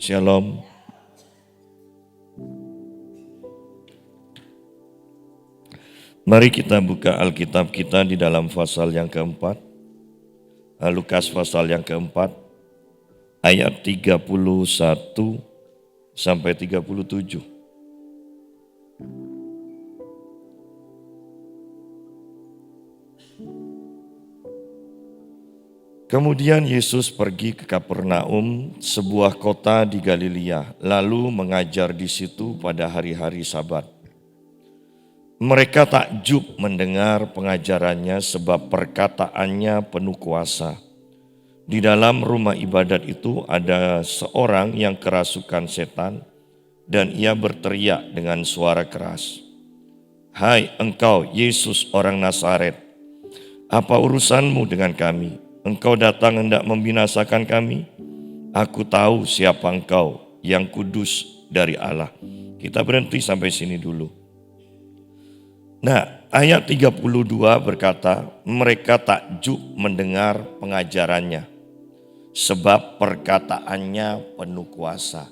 Shalom. Mari kita buka Alkitab kita di dalam pasal yang keempat. Lukas pasal yang keempat, ayat 31 sampai 37. Kemudian Yesus pergi ke Kapernaum, sebuah kota di Galilea, lalu mengajar di situ pada hari-hari Sabat. Mereka takjub mendengar pengajarannya sebab perkataannya penuh kuasa. Di dalam rumah ibadat itu ada seorang yang kerasukan setan dan ia berteriak dengan suara keras, "Hai engkau Yesus orang Nazaret, apa urusanmu dengan kami? Engkau datang hendak membinasakan kami? Aku tahu siapa engkau, yang kudus dari Allah." Kita berhenti sampai sini dulu. Nah, ayat 32 berkata, mereka takjub mendengar pengajarannya, sebab perkataannya penuh kuasa.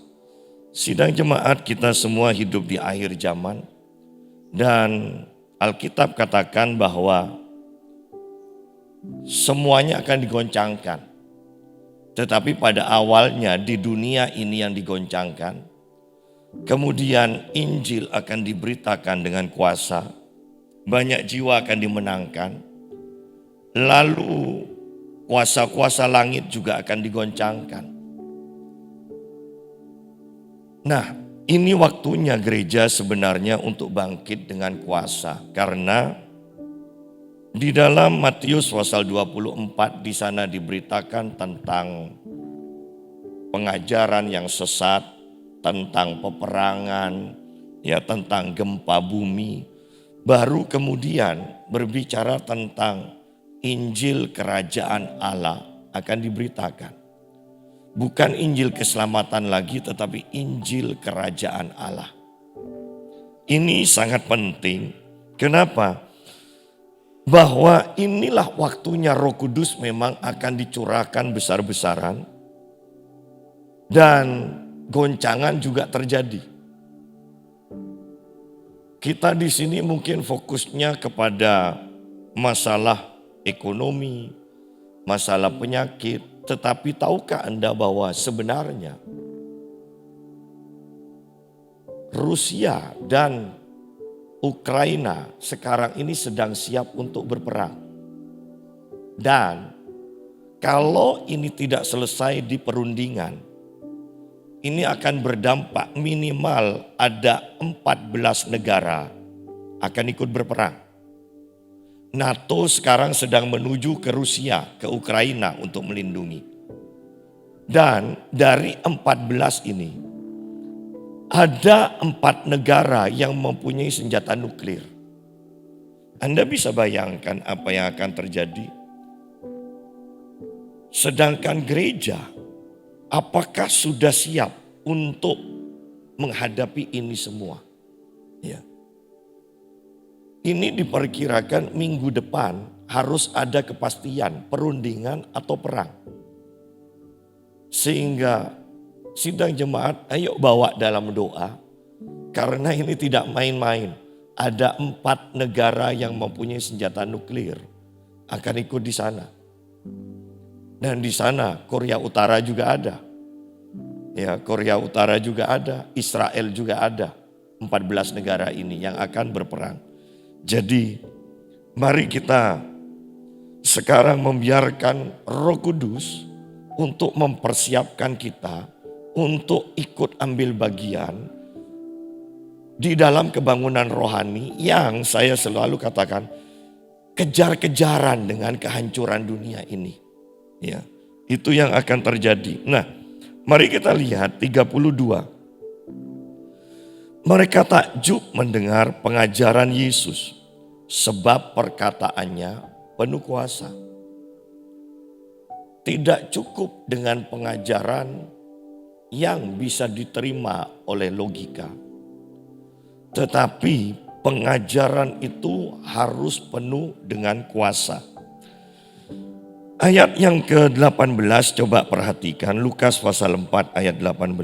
Sidang jemaat, kita semua hidup di akhir zaman, dan Alkitab katakan bahwa semuanya akan digoncangkan. Tetapi pada awalnya di dunia ini yang digoncangkan, kemudian Injil akan diberitakan dengan kuasa, banyak jiwa akan dimenangkan, lalu kuasa-kuasa langit juga akan digoncangkan. Nah, ini waktunya gereja sebenarnya untuk bangkit dengan kuasa, karena di dalam Matius pasal 24 di sana diberitakan tentang pengajaran yang sesat, tentang peperangan, ya tentang gempa bumi. Baru kemudian berbicara tentang Injil kerajaan Allah akan diberitakan. Bukan Injil keselamatan lagi, tetapi Injil kerajaan Allah. Ini sangat penting. Kenapa? Bahwa inilah waktunya Roh Kudus memang akan dicurahkan besar-besaran dan goncangan juga terjadi. Kita di sini mungkin fokusnya kepada masalah ekonomi, masalah penyakit, tetapi tahukah Anda bahwa sebenarnya Rusia dan Ukraina sekarang ini sedang siap untuk berperang. Dan kalau ini tidak selesai di perundingan, ini akan berdampak minimal ada 14 negara akan ikut berperang. NATO sekarang sedang menuju ke Rusia, ke Ukraina untuk melindungi. Dan dari 14 ini, ada 4 negara yang mempunyai senjata nuklir. Anda bisa bayangkan apa yang akan terjadi? Sedangkan gereja, apakah sudah siap untuk menghadapi ini semua? Ya. Ini diperkirakan minggu depan harus ada kepastian perundingan atau perang. Sehingga sidang jemaat, ayo bawa dalam doa. Karena ini tidak main-main. Ada 4 negara yang mempunyai senjata nuklir akan ikut di sana. Dan di sana Korea Utara juga ada. Ya, Korea Utara juga ada, Israel juga ada. 14 negara ini yang akan berperang. Jadi, mari kita sekarang membiarkan Roh Kudus untuk mempersiapkan kita untuk ikut ambil bagian di dalam kebangunan rohani yang saya selalu katakan kejar-kejaran dengan kehancuran dunia ini. Ya, itu yang akan terjadi. Nah, mari kita lihat 32. Mereka takjub mendengar pengajaran Yesus sebab perkataannya penuh kuasa. Tidak cukup dengan pengajaran yang bisa diterima oleh logika. Tetapi pengajaran itu harus penuh dengan kuasa. Ayat yang ke-18 coba perhatikan, Lukas pasal 4 ayat 18.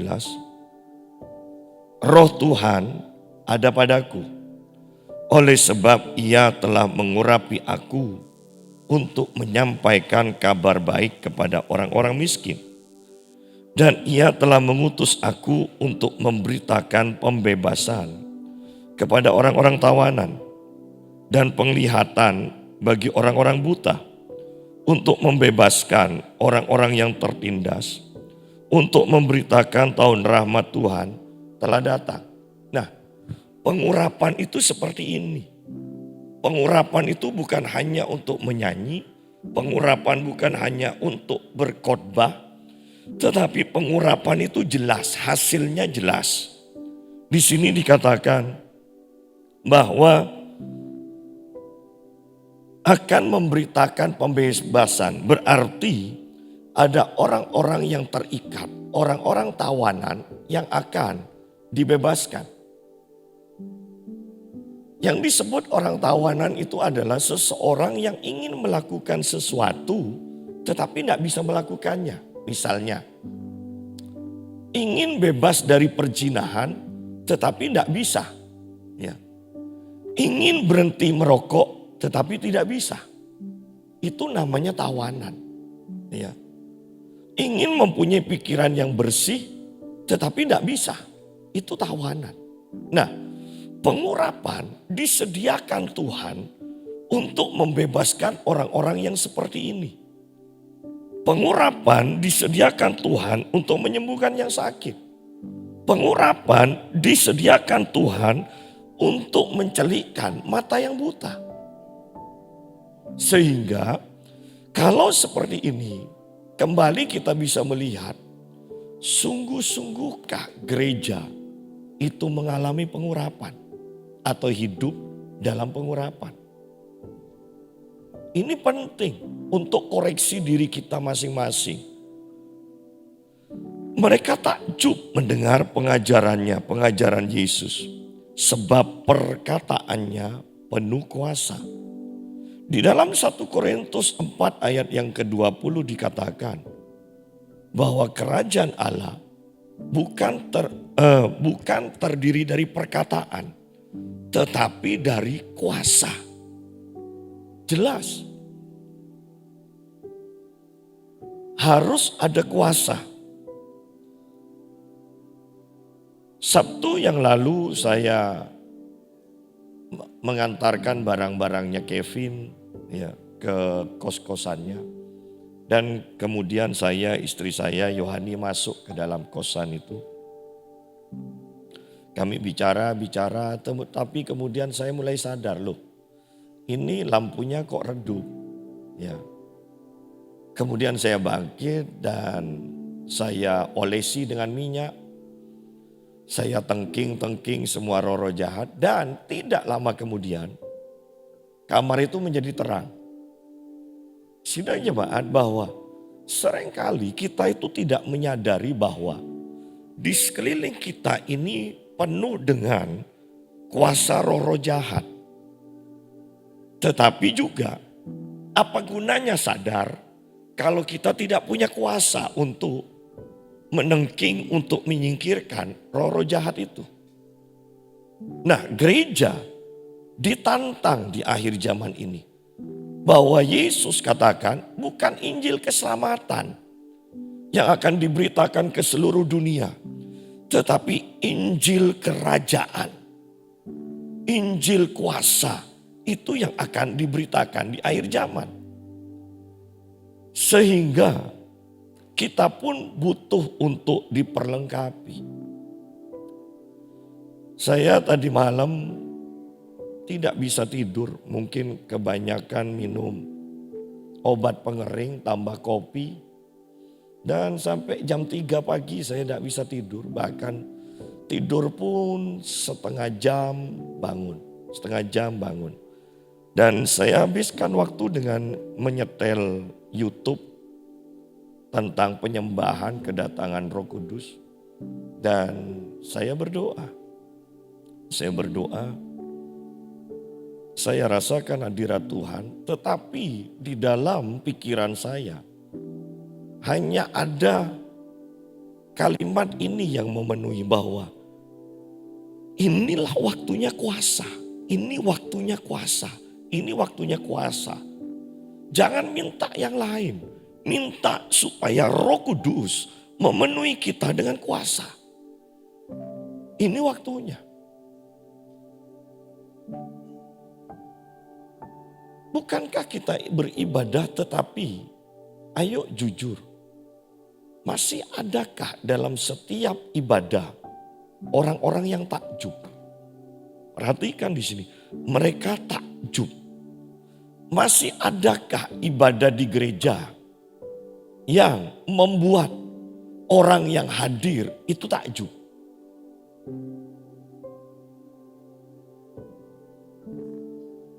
Roh Tuhan ada padaku, oleh sebab Ia telah mengurapi aku untuk menyampaikan kabar baik kepada orang-orang miskin. Dan Ia telah mengutus aku untuk memberitakan pembebasan kepada orang-orang tawanan dan penglihatan bagi orang-orang buta, untuk membebaskan orang-orang yang tertindas, untuk memberitakan tahun rahmat Tuhan telah datang. Nah, pengurapan itu seperti ini. Pengurapan itu bukan hanya untuk menyanyi, pengurapan bukan hanya untuk berkhotbah, tetapi pengurapan itu jelas, hasilnya jelas. Di sini dikatakan bahwa akan memberitakan pembebasan, berarti ada orang-orang yang terikat, orang-orang tawanan yang akan dibebaskan. Yang disebut orang tawanan itu adalah seseorang yang ingin melakukan sesuatu tetapi tidak bisa melakukannya. Misalnya, ingin bebas dari perzinahan tetapi tidak bisa. Ya. Ingin berhenti merokok tetapi tidak bisa. Itu namanya tawanan. Ya. Ingin mempunyai pikiran yang bersih tetapi tidak bisa. Itu tawanan. Nah, pengurapan disediakan Tuhan untuk membebaskan orang-orang yang seperti ini. Pengurapan disediakan Tuhan untuk menyembuhkan yang sakit. Pengurapan disediakan Tuhan untuk mencelikkan mata yang buta. Sehingga kalau seperti ini, kembali kita bisa melihat, sungguh-sungguhkah gereja itu mengalami pengurapan atau hidup dalam pengurapan. Ini penting untuk koreksi diri kita masing-masing. Mereka takjub mendengar pengajarannya, pengajaran Yesus. Sebab perkataannya penuh kuasa. Di dalam 1 Korintus 4 ayat yang ke-20 dikatakan bahwa kerajaan Allah bukan terdiri dari perkataan, tetapi dari kuasa. Jelas. Harus ada kuasa. Sabtu yang lalu saya mengantarkan barang-barangnya Kevin ya, ke kos-kosannya. Dan kemudian istri saya Yohani masuk ke dalam kosan itu. Kami bicara, tapi kemudian saya mulai sadar, loh, ini lampunya kok redup. Ya. Kemudian saya bangkit dan saya olesi dengan minyak. Saya tengking semua roh-roh jahat dan tidak lama kemudian kamar itu menjadi terang. Sidang jemaat bahwa seringkali kita itu tidak menyadari bahwa di sekeliling kita ini penuh dengan kuasa roh-roh jahat. Tetapi juga apa gunanya sadar kalau kita tidak punya kuasa untuk menengking, untuk menyingkirkan roh-roh jahat itu. Nah, gereja ditantang di akhir zaman ini. Bahwa Yesus katakan bukan Injil keselamatan yang akan diberitakan ke seluruh dunia. Tetapi Injil kerajaan. Injil kuasa. Itu yang akan diberitakan di akhir zaman. Sehingga kita pun butuh untuk diperlengkapi. Saya tadi malam tidak bisa tidur. Mungkin kebanyakan minum obat pengering tambah kopi. Dan sampai jam 3 pagi saya tidak bisa tidur. Bahkan tidur pun setengah jam bangun. Dan saya habiskan waktu dengan menyetel YouTube tentang penyembahan kedatangan Roh Kudus. Dan saya berdoa. Saya rasakan hadirat Tuhan, tetapi di dalam pikiran saya hanya ada kalimat ini yang memenuhi bahwa inilah waktunya kuasa, ini waktunya kuasa, ini waktunya kuasa. Jangan minta yang lain, minta supaya Roh Kudus memenuhi kita dengan kuasa. Ini waktunya. Bukankah kita beribadah tetapi ayo jujur. Masih adakah dalam setiap ibadah orang-orang yang takjub? Perhatikan di sini, mereka takjub. Masih adakah ibadah di gereja yang membuat orang yang hadir itu takjub?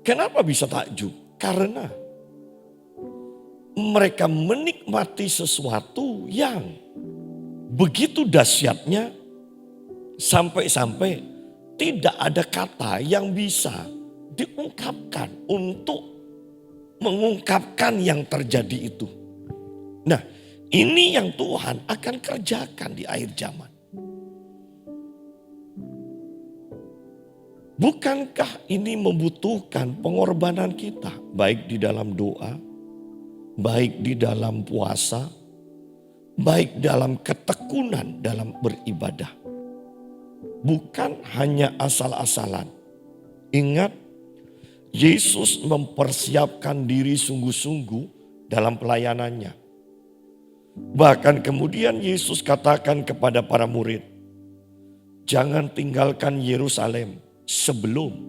Kenapa bisa takjub? Karena mereka menikmati sesuatu yang begitu dahsyatnya sampai-sampai tidak ada kata yang bisa diungkapkan untuk mengungkapkan yang terjadi itu. Nah, ini yang Tuhan akan kerjakan di akhir zaman. Bukankah ini membutuhkan pengorbanan kita, baik di dalam doa, baik di dalam puasa, baik dalam ketekunan dalam beribadah. Bukan hanya asal-asalan. Ingat, Yesus mempersiapkan diri sungguh-sungguh dalam pelayanannya. Bahkan kemudian Yesus katakan kepada para murid, jangan tinggalkan Yerusalem sebelum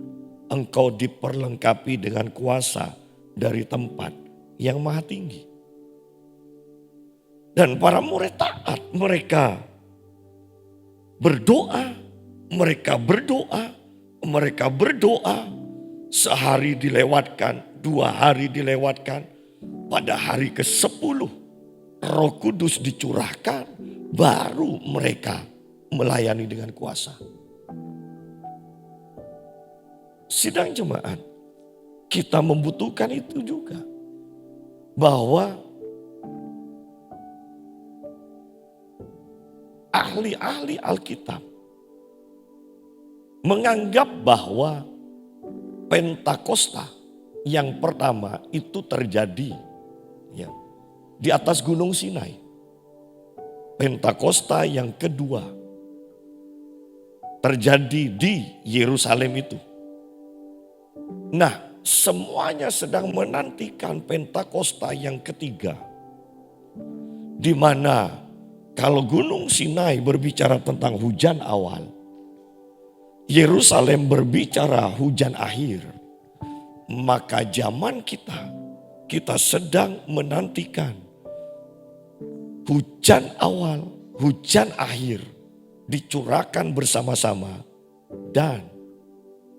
engkau diperlengkapi dengan kuasa dari tempat yang maha tinggi. Dan para murid taat, mereka berdoa, sehari dilewatkan, 2 hari dilewatkan, pada hari ke-10 Roh Kudus dicurahkan, baru mereka melayani dengan kuasa. Sidang jemaat, kita membutuhkan itu juga. Bahwa ahli-ahli Alkitab menganggap bahwa Pentakosta yang pertama itu terjadi ya, di atas Gunung Sinai. Pentakosta yang kedua terjadi di Yerusalem itu. Nah, semuanya sedang menantikan Pentakosta yang ketiga. Di mana kalau Gunung Sinai berbicara tentang hujan awal, Yerusalem berbicara hujan akhir. Maka zaman kita sedang menantikan hujan awal, hujan akhir dicurahkan bersama-sama dan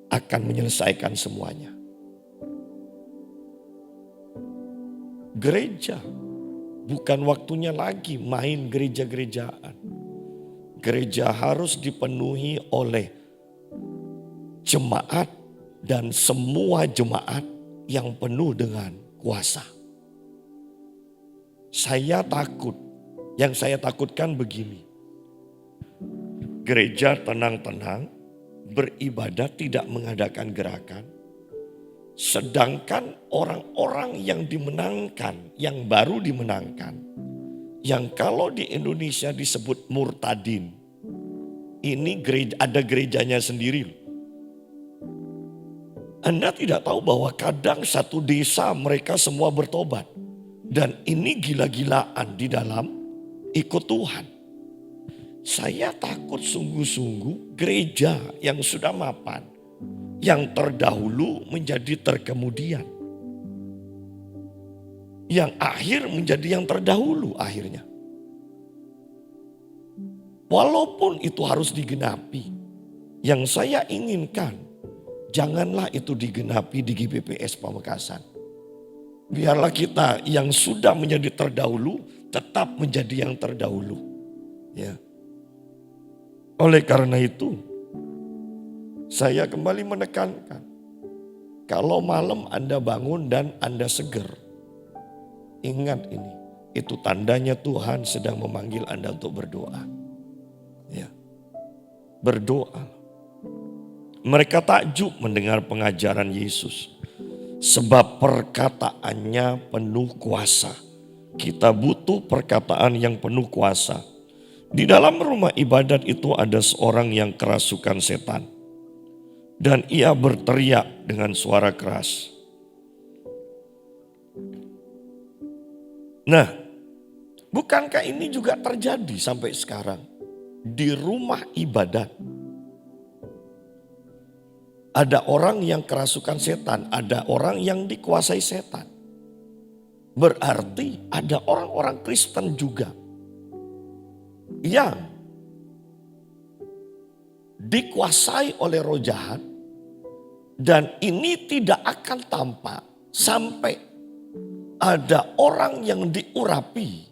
akan menyelesaikan semuanya. Gereja bukan waktunya lagi main gereja-gerejaan. Gereja harus dipenuhi oleh jemaat dan semua jemaat yang penuh dengan kuasa. Saya takut, yang saya takutkan begini. Gereja tenang-tenang, beribadah tidak mengadakan gerakan. Sedangkan orang-orang yang dimenangkan, yang baru dimenangkan, yang kalau di Indonesia disebut murtadin, ini gereja, ada gerejanya sendiri. Anda tidak tahu bahwa kadang satu desa mereka semua bertobat. Dan ini gila-gilaan di dalam ikut Tuhan. Saya takut sungguh-sungguh gereja yang sudah mapan, yang terdahulu menjadi terkemudian. Yang akhir menjadi yang terdahulu akhirnya. Walaupun itu harus digenapi. Yang saya inginkan, janganlah itu digenapi di GBPS Pamekasan. Biarlah kita yang sudah menjadi terdahulu tetap menjadi yang terdahulu. Ya. Oleh karena itu, saya kembali menekankan Kalau malam Anda bangun dan Anda seger, ingat ini, itu tandanya Tuhan sedang memanggil Anda untuk berdoa. Ya, berdoa. Mereka takjub mendengar pengajaran Yesus, sebab perkataannya penuh kuasa. Kita butuh perkataan yang penuh kuasa. Di dalam rumah ibadat itu ada seorang yang kerasukan setan. Dan ia berteriak dengan suara keras. Nah, bukankah ini juga terjadi sampai sekarang? Di rumah ibadat. Ada orang yang kerasukan setan, ada orang yang dikuasai setan. Berarti ada orang-orang Kristen juga yang dikuasai oleh roh jahat, dan ini tidak akan tampak sampai ada orang yang diurapi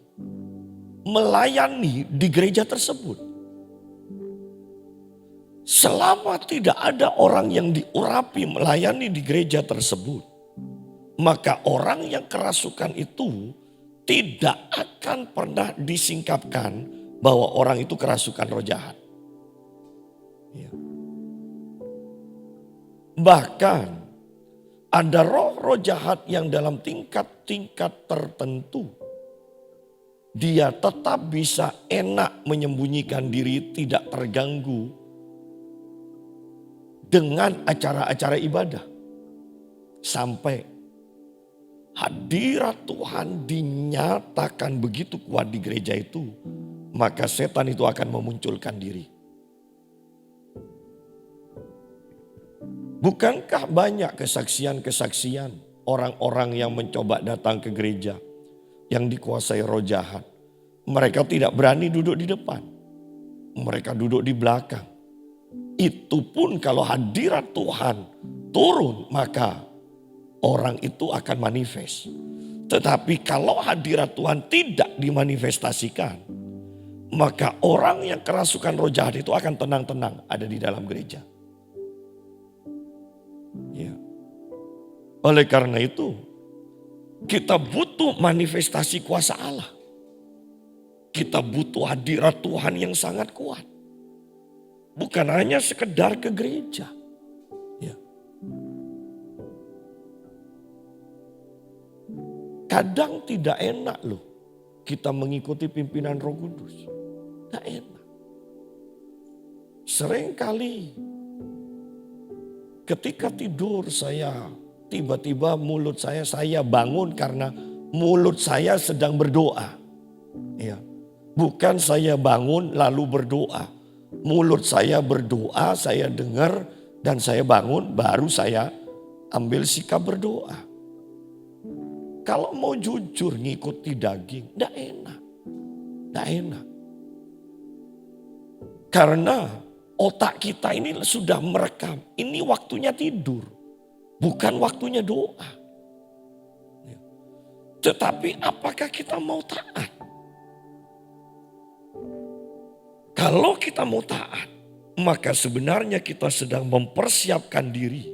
melayani di gereja tersebut. Selama tidak ada orang yang diurapi melayani di gereja tersebut, maka orang yang kerasukan itu tidak akan pernah disingkapkan bahwa orang itu kerasukan roh jahat. Ya. Bahkan ada roh-roh jahat yang dalam tingkat-tingkat tertentu dia tetap bisa enak menyembunyikan diri, tidak terganggu dengan acara-acara ibadah. Sampai hadirat Tuhan dinyatakan begitu kuat di gereja itu, maka setan itu akan memunculkan diri. Bukankah banyak kesaksian-kesaksian orang-orang yang mencoba datang ke gereja yang dikuasai roh jahat? Mereka tidak berani duduk di depan. Mereka duduk di belakang. Itu pun kalau hadirat Tuhan turun, maka orang itu akan manifest. Tetapi kalau hadirat Tuhan tidak dimanifestasikan, maka orang yang kerasukan roh jahat itu akan tenang-tenang ada di dalam gereja. Ya. Oleh karena itu, kita butuh manifestasi kuasa Allah. Kita butuh hadirat Tuhan yang sangat kuat. Bukan hanya sekedar ke gereja. Ya. Kadang tidak enak loh kita mengikuti pimpinan Roh Kudus. Tidak enak. Seringkali ketika tidur saya tiba-tiba mulut saya bangun karena mulut saya sedang berdoa. Ya. Bukan saya bangun lalu berdoa. Mulut saya berdoa, saya dengar dan saya bangun baru saya ambil sikap berdoa. Kalau mau jujur ngikuti daging, tidak enak. Tidak enak. Karena otak kita ini sudah merekam. Ini waktunya tidur. Bukan waktunya doa. Tetapi apakah kita mau taat? Kalau kita mau taat, maka sebenarnya kita sedang mempersiapkan diri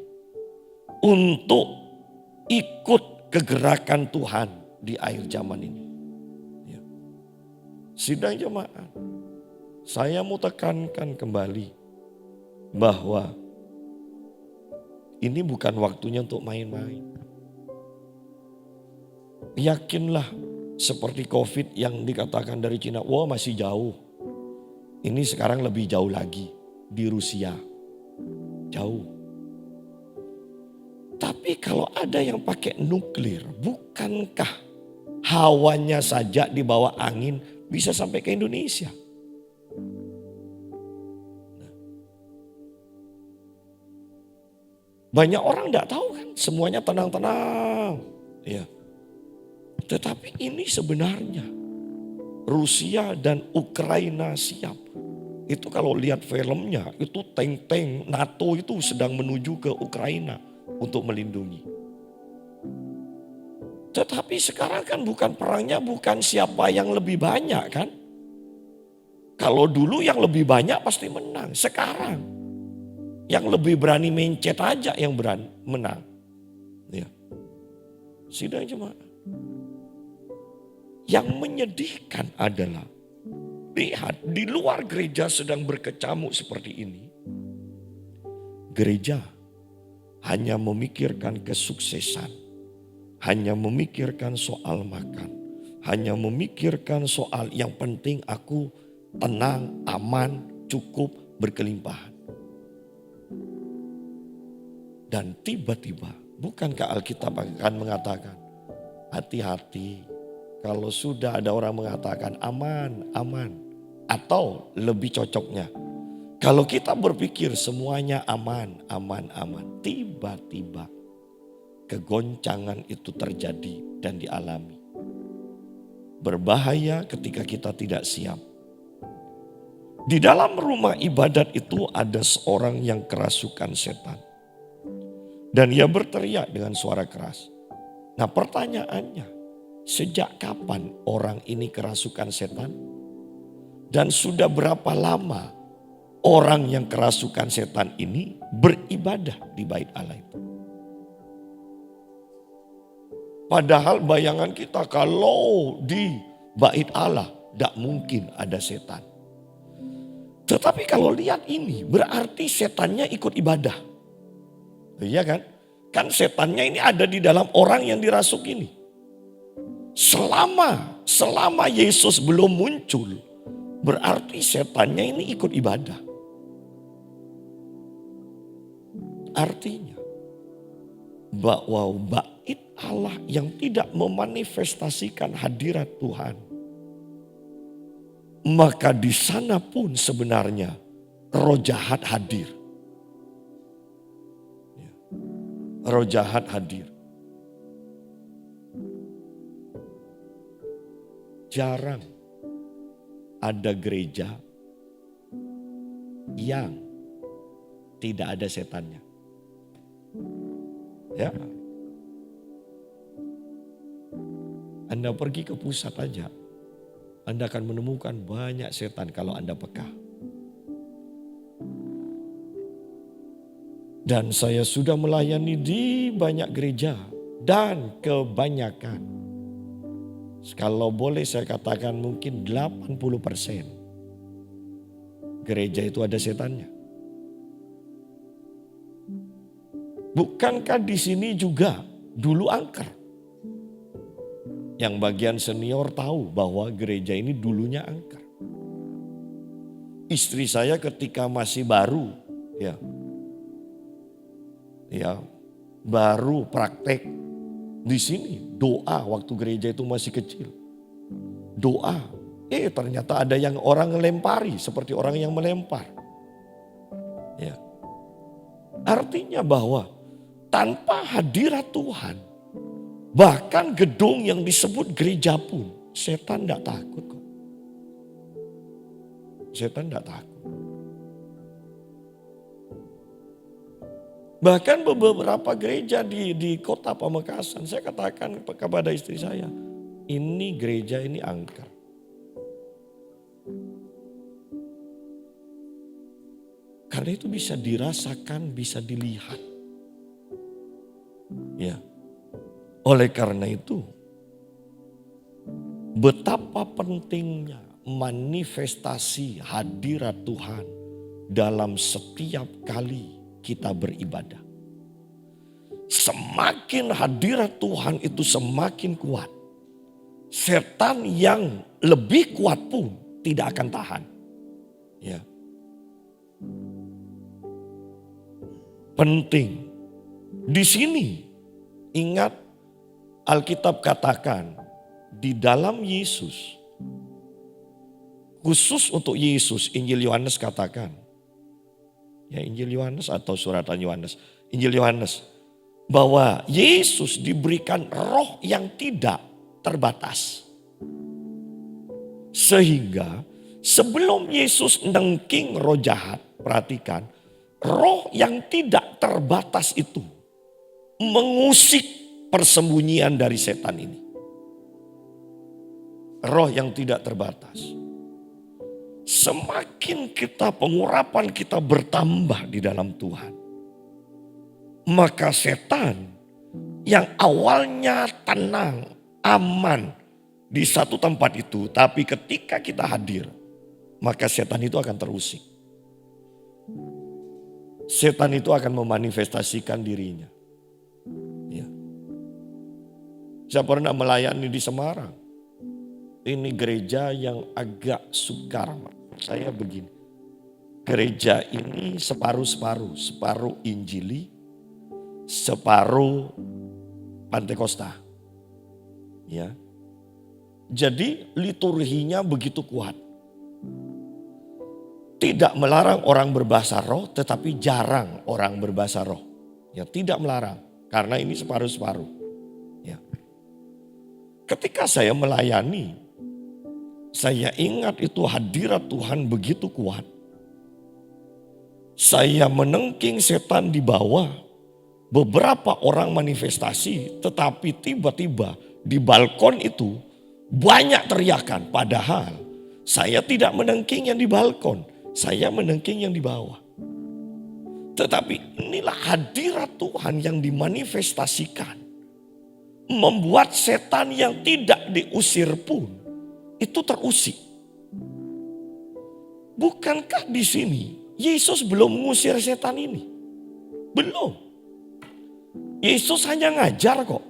untuk ikut kegerakan Tuhan di akhir zaman ini. Ya. Sidang jemaat, saya mau tekankan kembali bahwa ini bukan waktunya untuk main-main. Yakinlah seperti COVID yang dikatakan dari Cina, wah masih jauh. Ini sekarang lebih jauh lagi di Rusia. Jauh. Tapi kalau ada yang pakai nuklir, bukankah hawanya saja di bawah angin bisa sampai ke Indonesia? Banyak orang tidak tahu kan, semuanya tenang-tenang. Ya. Tetapi ini sebenarnya Rusia dan Ukraina siap. Itu kalau lihat filmnya, itu tank-tank NATO itu sedang menuju ke Ukraina untuk melindungi. Tetapi sekarang kan bukan perangnya, bukan siapa yang lebih banyak kan. Kalau dulu yang lebih banyak pasti menang. Sekarang yang lebih berani mencet aja yang berani menang. Sidang jemaat. Yang menyedihkan adalah, lihat di luar gereja sedang berkecamuk seperti ini. Gereja hanya memikirkan kesuksesan, hanya memikirkan soal makan, hanya memikirkan soal yang penting aku tenang, aman, cukup, berkelimpahan. Dan tiba-tiba, bukankah Alkitab akan mengatakan, hati-hati kalau sudah ada orang mengatakan aman, aman. Atau lebih cocoknya, kalau kita berpikir semuanya aman, aman, aman. Tiba-tiba kegoncangan itu terjadi dan dialami. Berbahaya ketika kita tidak siap. Di dalam rumah ibadat itu ada seorang yang kerasukan setan. Dan ia berteriak dengan suara keras. Nah pertanyaannya, sejak kapan orang ini kerasukan setan? Dan sudah berapa lama orang yang kerasukan setan ini beribadah di bait Allah itu? Padahal bayangan kita kalau di bait Allah tidak mungkin ada setan. Tetapi kalau lihat ini berarti setannya ikut ibadah. Iya kan? Kan setannya ini ada di dalam orang yang dirasuk ini. Selama Yesus belum muncul, berarti setannya ini ikut ibadah. Artinya bahwa bait Allah yang tidak memanifestasikan hadirat Tuhan, maka di sana pun sebenarnya roh jahat hadir. Roh jahat hadir. Jarang ada gereja yang tidak ada setannya. Ya. Anda pergi ke pusat aja, Anda akan menemukan banyak setan kalau Anda peka. Dan saya sudah melayani di banyak gereja dan kebanyakan, kalau boleh saya katakan mungkin 80% gereja itu ada setannya. Bukankah di sini juga dulu angker? Yang bagian senior tahu bahwa gereja ini dulunya angker. Istri saya ketika masih baru, baru praktek di sini, doa waktu gereja itu masih kecil. Doa, ternyata ada yang orang ngelempari seperti orang yang melempar. Ya. Artinya bahwa tanpa hadirat Tuhan, bahkan gedung yang disebut gereja pun, setan tidak takut kok. Setan tidak takut. Bahkan beberapa gereja di kota Pamekasan, saya katakan kepada istri saya, ini gereja ini angker. Karena itu bisa dirasakan, bisa dilihat. Ya. Oleh karena itu, betapa pentingnya manifestasi hadirat Tuhan dalam setiap kali kita beribadah. Semakin hadirat Tuhan itu semakin kuat. Setan yang lebih kuat pun tidak akan tahan. Ya. Penting. Di sini ingat Alkitab katakan di dalam Yesus. Khusus untuk Yesus, Injil Yohanes katakan. Ya, Injil Yohanes atau suratan Yohanes. Injil Yohanes. Bahwa Yesus diberikan roh yang tidak terbatas. Sehingga sebelum Yesus nengking roh jahat, perhatikan. Roh yang tidak terbatas itu mengusik persembunyian dari setan ini. Roh yang tidak terbatas. Semakin pengurapan kita bertambah di dalam Tuhan, maka setan yang awalnya tenang, aman di satu tempat itu. Tapi ketika kita hadir, maka setan itu akan terusik. Setan itu akan memanifestasikan dirinya. Ya. Saya pernah melayani di Semarang. Ini gereja yang agak sukar. Saya begini. Gereja ini separuh-separuh. Separuh Injili, separuh Pantekosta. Ya. Jadi liturginya begitu kuat. Tidak melarang orang berbahasa roh, tetapi jarang orang berbahasa roh. Ya, tidak melarang, karena ini separuh-separuh. Ya. Ketika saya melayani, saya ingat itu hadirat Tuhan begitu kuat. Saya menengking setan di bawah. Beberapa orang manifestasi, tetapi tiba-tiba di balkon itu banyak teriakan. Padahal saya tidak menengking yang di balkon. Saya menengking yang di bawah. Tetapi inilah hadirat Tuhan yang dimanifestasikan. Membuat setan yang tidak diusir pun itu terusik. Bukankah di sini Yesus belum mengusir setan ini? Belum. Yesus hanya ngajar kok.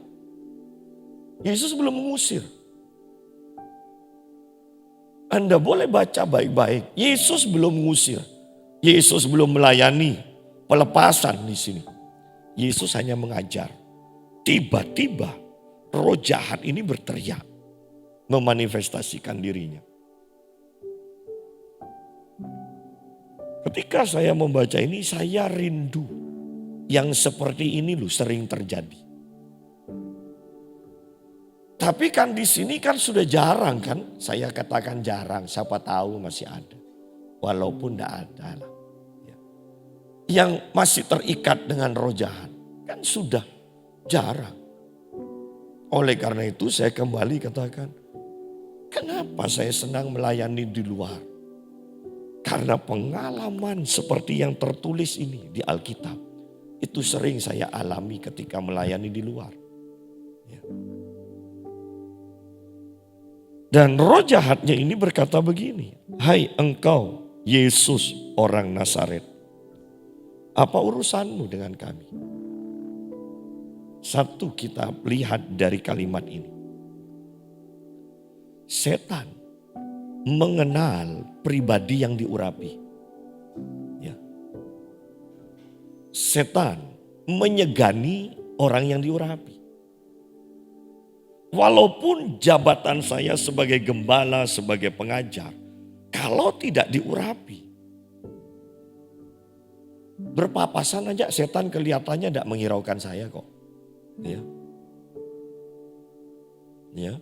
Yesus belum mengusir. Anda boleh baca baik-baik. Yesus belum mengusir. Yesus belum melayani pelepasan di sini. Yesus hanya mengajar. Tiba-tiba roh jahat ini berteriak. Memanifestasikan dirinya. Ketika saya membaca ini, saya rindu. Yang seperti ini loh sering terjadi. Tapi kan di sini kan sudah jarang kan. Saya katakan jarang, siapa tahu masih ada. Walaupun tidak ada lah. Yang masih terikat dengan roh jahat. Kan sudah jarang. Oleh karena itu saya kembali katakan. Kenapa saya senang melayani di luar? Karena pengalaman seperti yang tertulis ini di Alkitab. Itu sering saya alami ketika melayani di luar. Ya. Dan roh jahatnya ini berkata begini. Hai engkau Yesus orang Nazaret. Apa urusanmu dengan kami? Satu kita lihat dari kalimat ini. Setan mengenal pribadi yang diurapi. Ya. Setan menyegani orang yang diurapi. Walaupun jabatan saya sebagai gembala, sebagai pengajar, kalau tidak diurapi, berpapasan aja setan kelihatannya tidak menghiraukan saya kok. Ya. Ya.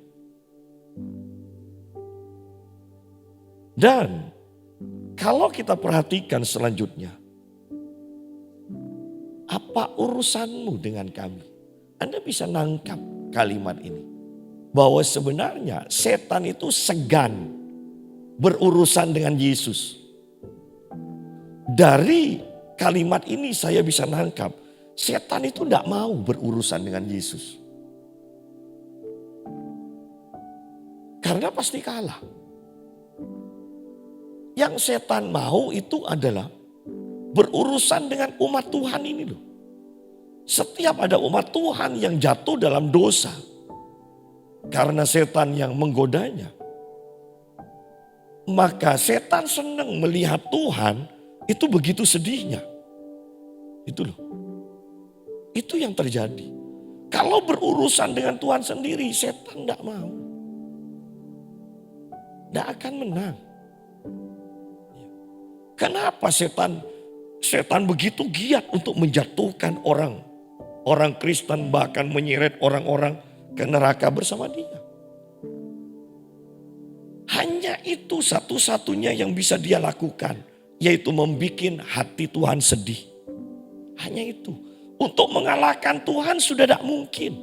Dan kalau kita perhatikan selanjutnya, apa urusanmu dengan kami? Anda bisa nangkap kalimat ini. Bahwa sebenarnya setan itu segan berurusan dengan Yesus. Dari kalimat ini saya bisa nangkap. Setan itu tidak mau berurusan dengan Yesus. Karena pasti kalah. Yang setan mau itu adalah berurusan dengan umat Tuhan ini loh. Setiap ada umat Tuhan yang jatuh dalam dosa. Karena setan yang menggodanya. Maka setan senang melihat Tuhan itu begitu sedihnya. Itu loh. Itu yang terjadi. Kalau berurusan dengan Tuhan sendiri, setan tidak mau. Tidak akan menang. Kenapa setan begitu giat untuk menjatuhkan orang Kristen, bahkan menyeret orang-orang ke neraka bersama dia. Hanya itu satu-satunya yang bisa dia lakukan, yaitu membuat hati Tuhan sedih. Hanya itu. Untuk mengalahkan Tuhan sudah tidak mungkin.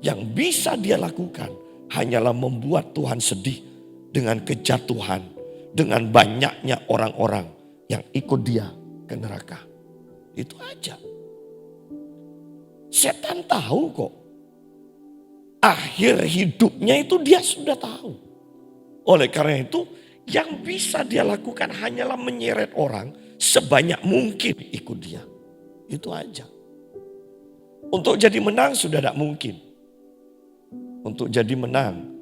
Yang bisa dia lakukan hanyalah membuat Tuhan sedih dengan kejatuhan, dengan banyaknya orang-orang yang ikut dia ke neraka. Itu aja. Setan tahu kok. Akhir hidupnya itu dia sudah tahu. Oleh karena itu yang bisa dia lakukan hanyalah menyeret orang sebanyak mungkin ikut dia. Itu aja. Untuk jadi menang sudah tidak mungkin. Untuk jadi menang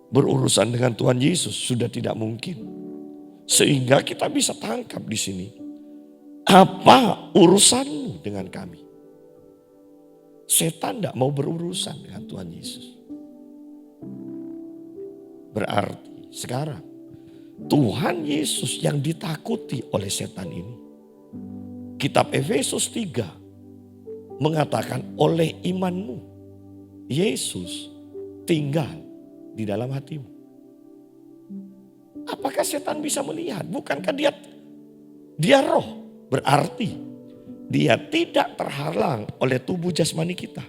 berurusan dengan Tuhan Yesus sudah tidak mungkin. Sehingga kita bisa tangkap di sini. Apa urusanmu dengan kami? Setan tidak mau berurusan dengan Tuhan Yesus. Berarti sekarang Tuhan Yesus yang ditakuti oleh setan ini. Kitab Efesus 3 mengatakan oleh imanmu Yesus tinggal di dalam hatimu. Apakah setan bisa melihat? Bukankah dia roh? Berarti dia tidak terhalang oleh tubuh jasmani kita.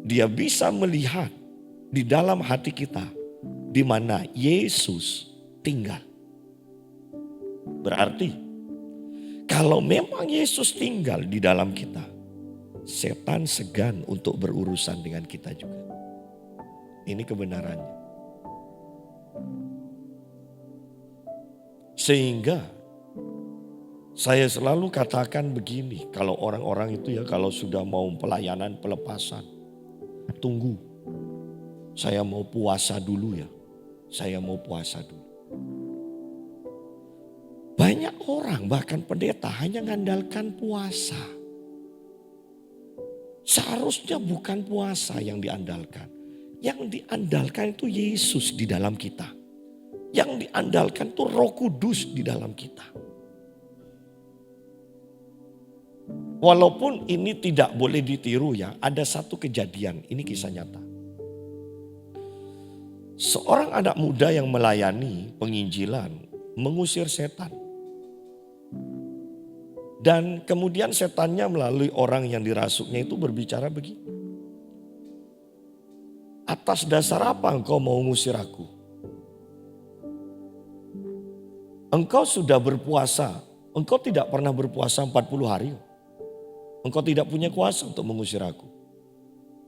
Dia bisa melihat di dalam hati kita di mana Yesus tinggal. Berarti kalau memang Yesus tinggal di dalam kita, setan segan untuk berurusan dengan kita juga. Ini kebenarannya. Sehingga saya selalu katakan begini, kalau orang-orang itu ya kalau sudah mau pelayanan pelepasan, tunggu. Saya mau puasa dulu ya. Saya mau puasa dulu. Banyak orang bahkan pendeta hanya mengandalkan puasa. Seharusnya bukan puasa yang diandalkan. Yang diandalkan itu Yesus di dalam kita. Yang diandalkan itu Roh Kudus di dalam kita. Walaupun ini tidak boleh ditiru ya, ada satu kejadian, ini kisah nyata. Seorang anak muda yang melayani penginjilan mengusir setan. Dan kemudian setannya melalui orang yang dirasuknya itu berbicara begini. Atas dasar apa engkau mau ngusir aku? Engkau sudah berpuasa, engkau tidak pernah berpuasa 40 hari. Engkau tidak punya kuasa untuk mengusir aku.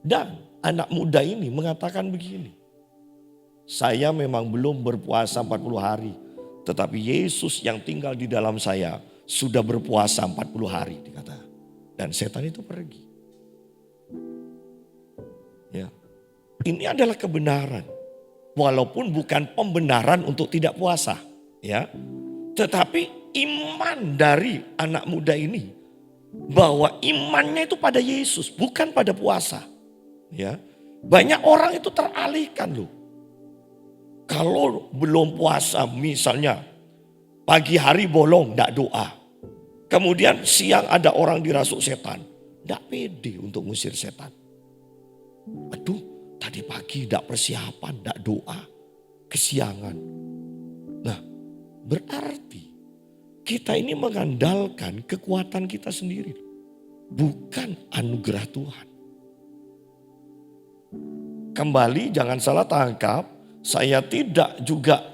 Dan anak muda ini mengatakan begini. Saya memang belum berpuasa 40 hari. Tetapi Yesus yang tinggal di dalam saya sudah berpuasa 40 hari dikata. Dan setan itu pergi. Ya. Ini adalah kebenaran. Walaupun bukan pembenaran untuk tidak puasa. Ya. Tetapi iman dari anak muda ini. Bahwa imannya itu pada Yesus, bukan pada puasa. Ya, banyak orang itu teralihkan loh. Kalau belum puasa misalnya pagi hari bolong tidak doa. Kemudian siang ada orang dirasuk setan. Tidak pede untuk ngusir setan. Aduh tadi pagi tidak persiapan, tidak doa. Kesiangan. Nah berarti kita ini mengandalkan kekuatan kita sendiri. Bukan anugerah Tuhan. Kembali jangan salah tangkap. Saya tidak juga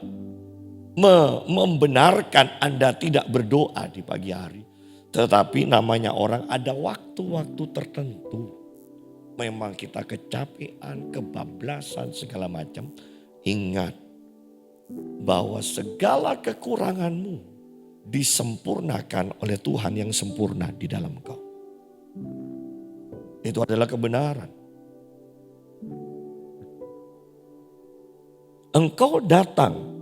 membenarkan Anda tidak berdoa di pagi hari. Tetapi namanya orang ada waktu-waktu tertentu. Memang kita kecapean, kebablasan segala macam. Ingat bahwa segala kekuranganmu disempurnakan oleh Tuhan yang sempurna di dalam engkau. Itu adalah kebenaran. Engkau datang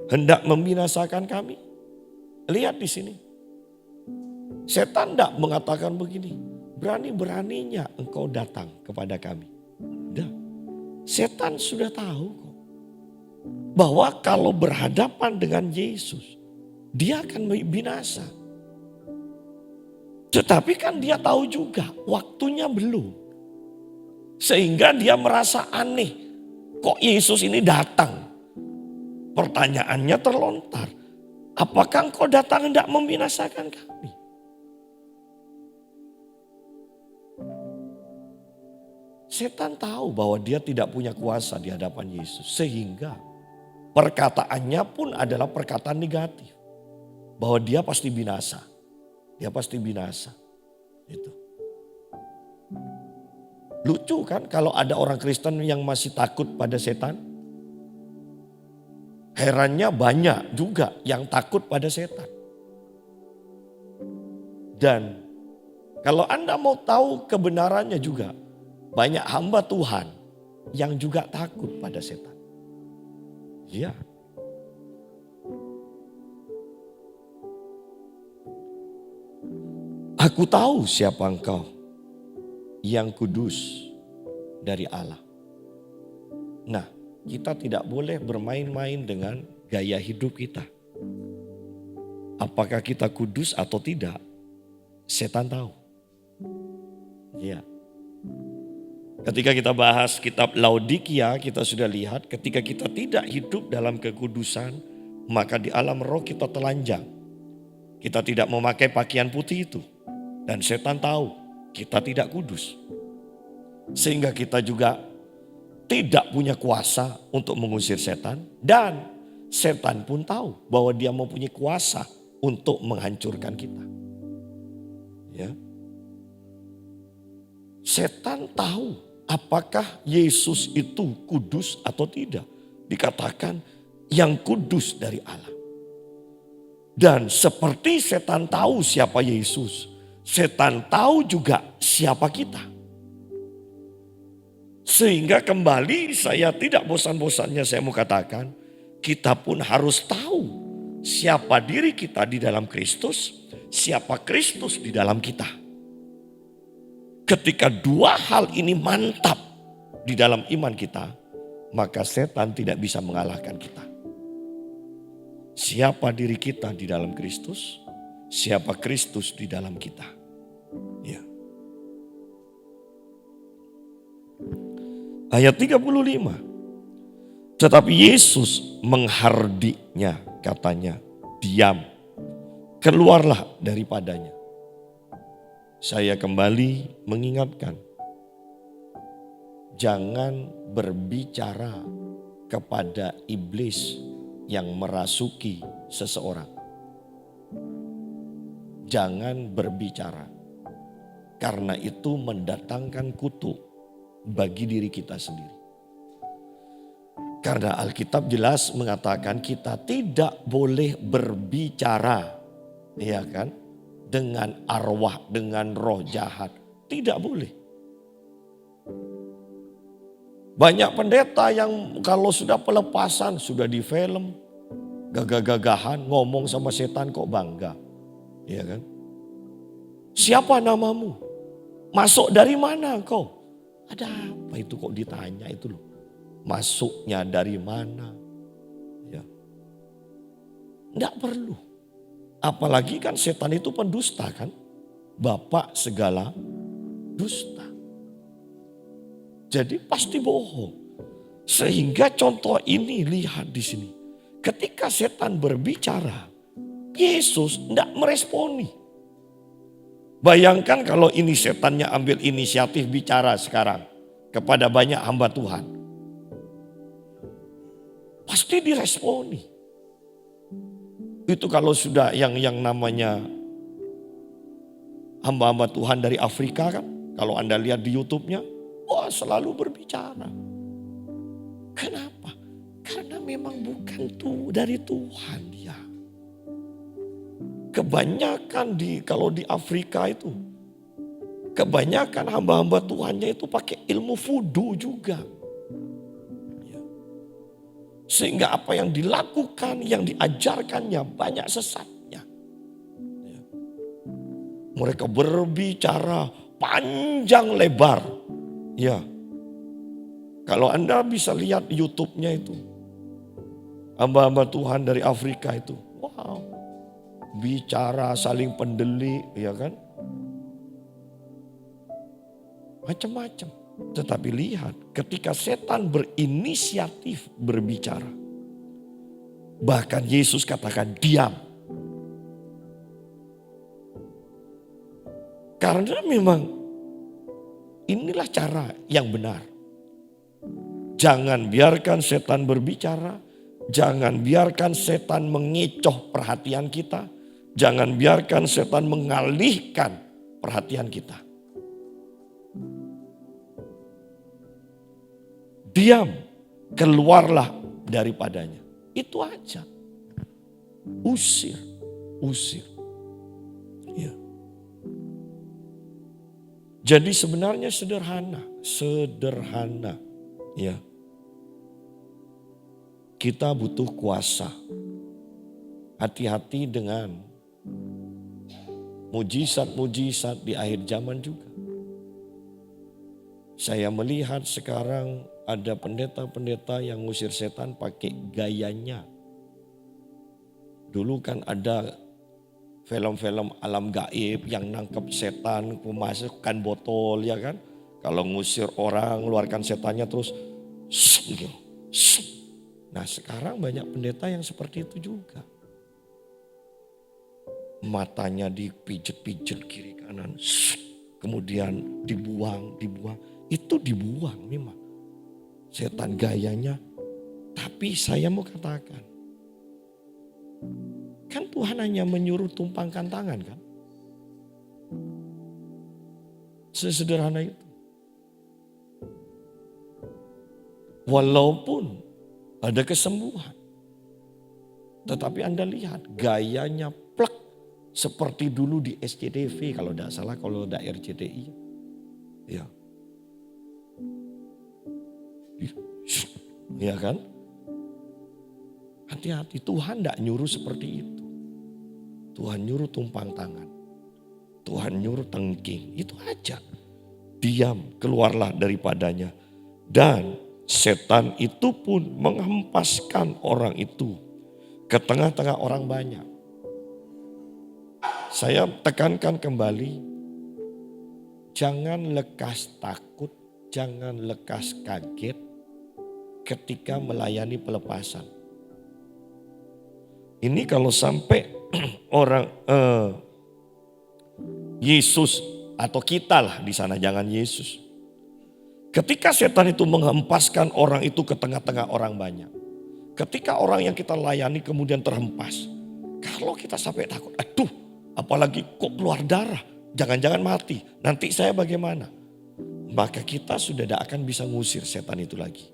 hendak membinasakan kami. Lihat di sini. Setan tidak mengatakan begini. Berani-beraninya engkau datang kepada kami. Dah. Setan sudah tahu kok. Bahwa kalau berhadapan dengan Yesus. Dia akan binasa. Tetapi kan dia tahu juga waktunya belum. Sehingga dia merasa aneh. Kok Yesus ini datang? Pertanyaannya terlontar. Apakah engkau datang hendak membinasakan kami? Setan tahu bahwa dia tidak punya kuasa di hadapan Yesus. Sehingga perkataannya pun adalah perkataan negatif. Bahwa dia pasti binasa. Dia pasti binasa. Itu. Lucu kan kalau ada orang Kristen yang masih takut pada setan? Herannya banyak juga yang takut pada setan. Dan kalau Anda mau tahu kebenarannya juga, banyak hamba Tuhan yang juga takut pada setan. Iya. Aku tahu siapa engkau, yang kudus dari Allah. Nah, kita tidak boleh bermain-main dengan gaya hidup kita. Apakah kita kudus atau tidak, setan tahu. Ya. Ketika kita bahas kitab Laodikia, kita sudah lihat ketika kita tidak hidup dalam kekudusan, maka di alam roh kita telanjang. Kita tidak memakai pakaian putih itu. Dan setan tahu kita tidak kudus. Sehingga kita juga tidak punya kuasa untuk mengusir setan. Dan setan pun tahu bahwa dia mempunyai kuasa untuk menghancurkan kita. Ya. Setan tahu apakah Yesus itu kudus atau tidak. Dikatakan yang kudus dari Allah. Dan seperti setan tahu siapa Yesus, setan tahu juga siapa kita. Sehingga kembali saya tidak bosan-bosannya saya mau katakan, kita pun harus tahu siapa diri kita di dalam Kristus, siapa Kristus di dalam kita. Ketika dua hal ini mantap di dalam iman kita, maka setan tidak bisa mengalahkan kita. Siapa diri kita di dalam Kristus, siapa Kristus di dalam kita. Ya. Ayat 35. Tetapi Yesus menghardiknya, katanya, diam, keluarlah daripadanya. Saya kembali mengingatkan, jangan berbicara kepada iblis yang merasuki seseorang. Jangan berbicara, karena itu mendatangkan kutuk bagi diri kita sendiri. Karena Alkitab jelas mengatakan kita tidak boleh berbicara, ya kan? Dengan arwah, dengan roh jahat. Tidak boleh. Banyak pendeta yang kalau sudah pelepasan, sudah di film, gagah-gagahan ngomong sama setan kok bangga. Ya kan? Siapa namamu? Masuk dari mana kau? Ada apa itu kok ditanya itu loh. Masuknya dari mana? Ya. Tidak perlu. Apalagi kan setan itu pendusta kan. Bapak segala dusta. Jadi pasti bohong. Sehingga contoh ini lihat di sini. Ketika setan berbicara, Yesus tidak meresponi. Bayangkan kalau ini setannya ambil inisiatif bicara sekarang kepada banyak hamba Tuhan. Pasti diresponi. Itu kalau sudah yang namanya hamba-hamba Tuhan dari Afrika kan. Kalau Anda lihat di YouTube-nya, wah selalu berbicara. Kenapa? Karena memang bukan dari Tuhan dia. Kebanyakan kalau di Afrika itu, kebanyakan hamba-hamba Tuhannya itu pakai ilmu voodoo juga. Sehingga apa yang dilakukan, yang diajarkannya banyak sesatnya. Mereka berbicara panjang lebar. Ya, kalau Anda bisa lihat YouTube-nya itu. Hamba-hamba Tuhan dari Afrika itu. Wow, bicara saling pendelik, ya kan. Macam-macam. Tetapi lihat ketika setan berinisiatif berbicara. Bahkan Yesus katakan diam. Karena memang inilah cara yang benar. Jangan biarkan setan berbicara. Jangan biarkan setan mengecoh perhatian kita. Jangan biarkan setan mengalihkan perhatian kita. diam, keluarlah daripadanya. Itu aja. Usir, usir. Ya. Jadi sebenarnya sederhana, sederhana. Ya. Kita butuh kuasa. Hati-hati dengan mujizat-mujizat di akhir zaman juga. Saya melihat sekarang ada pendeta-pendeta yang ngusir setan pakai gayanya. Dulu kan ada film-film alam gaib yang nangkep setan, memasukkan botol ya kan. Kalau ngusir orang, ngeluarkan setannya terus gitu. Nah sekarang banyak pendeta yang seperti itu juga. Matanya dipijet-pijet kiri kanan, kemudian dibuang. Itu dibuang memang. Setan gayanya. Tapi saya mau katakan. Kan Tuhan hanya menyuruh tumpangkan tangan kan. Sesederhana itu. Walaupun ada kesembuhan. Tetapi Anda lihat gayanya plek. Seperti dulu di SCTV kalau tidak salah, kalau ada RCTI. Ya. Ya kan? Hati-hati, Tuhan tidak nyuruh seperti itu. Tuhan nyuruh tumpang tangan. Tuhan nyuruh tengking, itu aja. Diam, keluarlah daripadanya. Dan setan itu pun menghempaskan orang itu ke tengah-tengah orang banyak. Saya tekankan kembali, jangan lekas takut, jangan lekas kaget ketika melayani pelepasan. Ini kalau sampai orang Yesus atau kita lah di sana, jangan Yesus. Ketika setan itu menghempaskan orang itu ke tengah-tengah orang banyak. Ketika orang yang kita layani kemudian terhempas. Kalau kita sampai takut, aduh apalagi kok keluar darah, jangan-jangan mati, nanti saya bagaimana? Maka kita sudah tidak akan bisa ngusir setan itu lagi.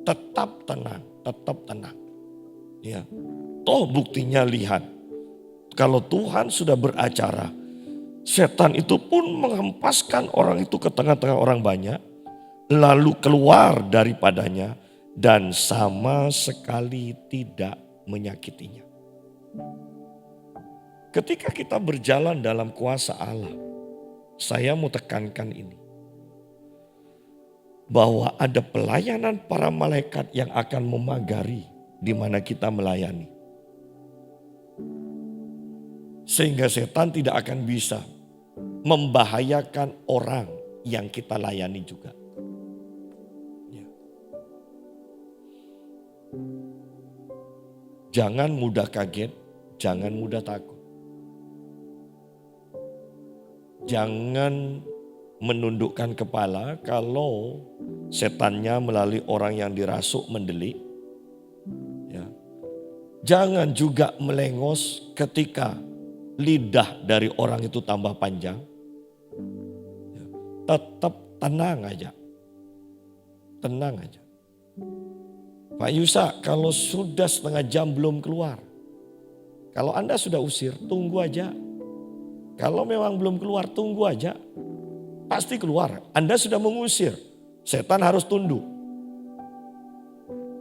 Tetap tenang, tetap tenang. Ya. Toh buktinya lihat, kalau Tuhan sudah beracara, setan itu pun menghempaskan orang itu ke tengah-tengah orang banyak, lalu keluar daripadanya dan sama sekali tidak menyakitinya. Ketika kita berjalan dalam kuasa Allah, saya mau tekankan ini. Bahwa ada pelayanan para malaikat yang akan memagari di mana kita melayani. Sehingga setan tidak akan bisa membahayakan orang yang kita layani juga. Ya. Jangan mudah kaget, jangan mudah takut. Jangan menundukkan kepala kalau setannya melalui orang yang dirasuk mendelik. Ya. Jangan juga melengos ketika lidah dari orang itu tambah panjang. Ya. Tetap tenang aja. Tenang aja. Pak Yusa, kalau sudah setengah jam belum keluar. Kalau Anda sudah usir, tunggu aja. Kalau memang belum keluar, tunggu aja. Pasti keluar. Anda sudah mengusir. Setan harus tunduk.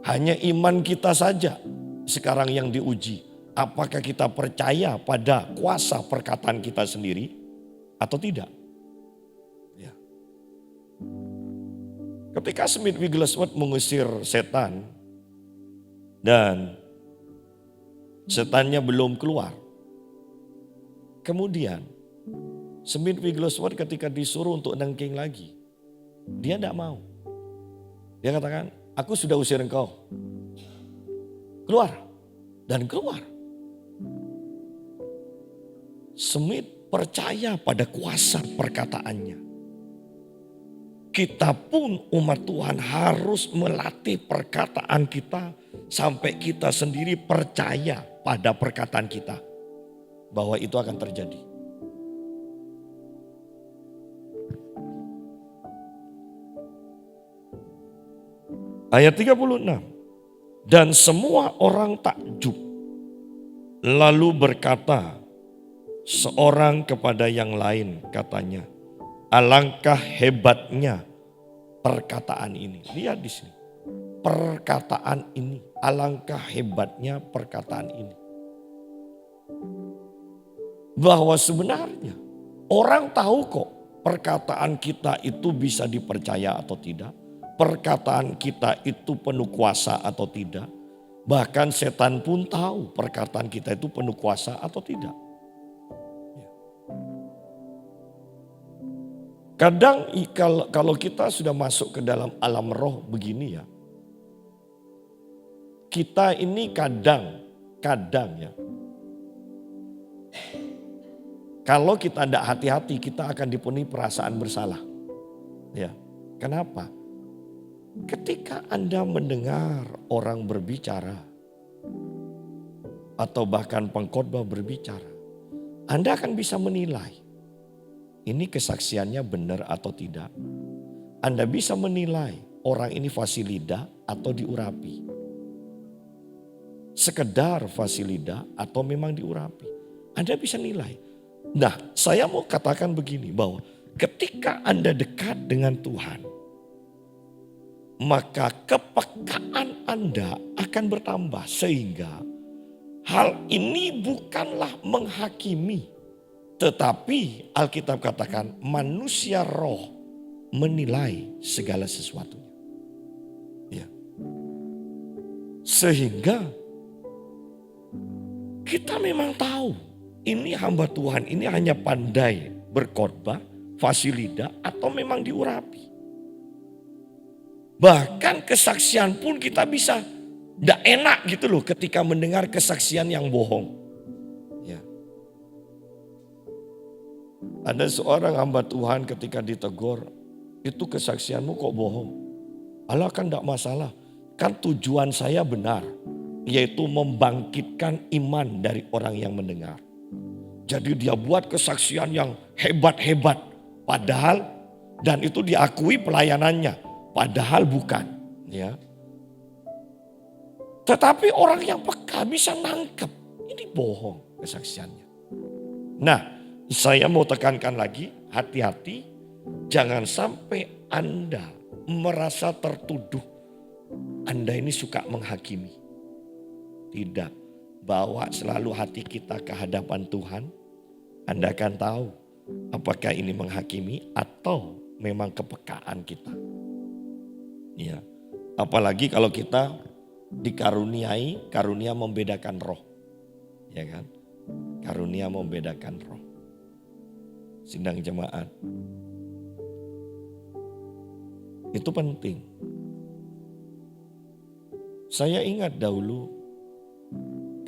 Hanya iman kita saja sekarang yang diuji. Apakah kita percaya pada kuasa perkataan kita sendiri atau tidak? Ya. Ketika Smith Wigglesworth mengusir setan dan setannya belum keluar. Kemudian Smith Wigglesworth ketika disuruh untuk nengking lagi, dia tidak mau. Dia katakan, aku sudah usir engkau. Keluar. Dan keluar. Smith percaya pada kuasa perkataannya. Kita pun umat Tuhan harus melatih perkataan kita sampai kita sendiri percaya pada perkataan kita. Bahwa itu akan terjadi. Ayat 36. Dan semua orang takjub. Lalu berkata seorang kepada yang lain, katanya, alangkah hebatnya perkataan ini. Lihat di sini. Perkataan ini, alangkah hebatnya perkataan ini. Bahwa sebenarnya orang tahu kok perkataan kita itu bisa dipercaya atau tidak. Perkataan kita itu penuh kuasa atau tidak. Bahkan setan pun tahu perkataan kita itu penuh kuasa atau tidak. Kadang kalau kita sudah masuk ke dalam alam roh begini ya. Kita ini kadang ya. Kalau kita tidak hati-hati kita akan dipenuhi perasaan bersalah. Ya, kenapa? Ketika Anda mendengar orang berbicara atau bahkan pengkhotbah berbicara, Anda akan bisa menilai ini kesaksiannya benar atau tidak. Anda bisa menilai orang ini fasilida atau diurapi. Sekedar fasilida atau memang diurapi. Anda bisa nilai. Nah, saya mau katakan begini bahwa ketika Anda dekat dengan Tuhan, maka kepekaan Anda akan bertambah sehingga hal ini bukanlah menghakimi. Tetapi Alkitab katakan manusia roh menilai segala sesuatunya. Ya. Sehingga kita memang tahu ini hamba Tuhan ini hanya pandai berkhotbah, fasilida atau memang diurapi. Bahkan kesaksian pun kita bisa tidak enak gitu loh ketika mendengar kesaksian yang bohong. Ya. Ada seorang hamba Tuhan ketika ditegur, itu kesaksianmu kok bohong? Allah kan tidak masalah, kan tujuan saya benar, yaitu membangkitkan iman dari orang yang mendengar. Jadi dia buat kesaksian yang hebat-hebat, padahal dan itu diakui pelayanannya. Padahal bukan, ya. Tetapi orang yang peka bisa nangkep, ini bohong kesaksiannya. Nah, saya mau tekankan lagi, hati-hati, jangan sampai Anda merasa tertuduh, Anda ini suka menghakimi. Tidak, bawa selalu hati kita ke hadapan Tuhan, Anda akan tahu apakah ini menghakimi atau memang kepekaan kita. Ya, apalagi kalau kita dikaruniai karunia membedakan roh. Ya kan? Karunia membedakan roh. Sidang jemaat. Itu penting. Saya ingat dahulu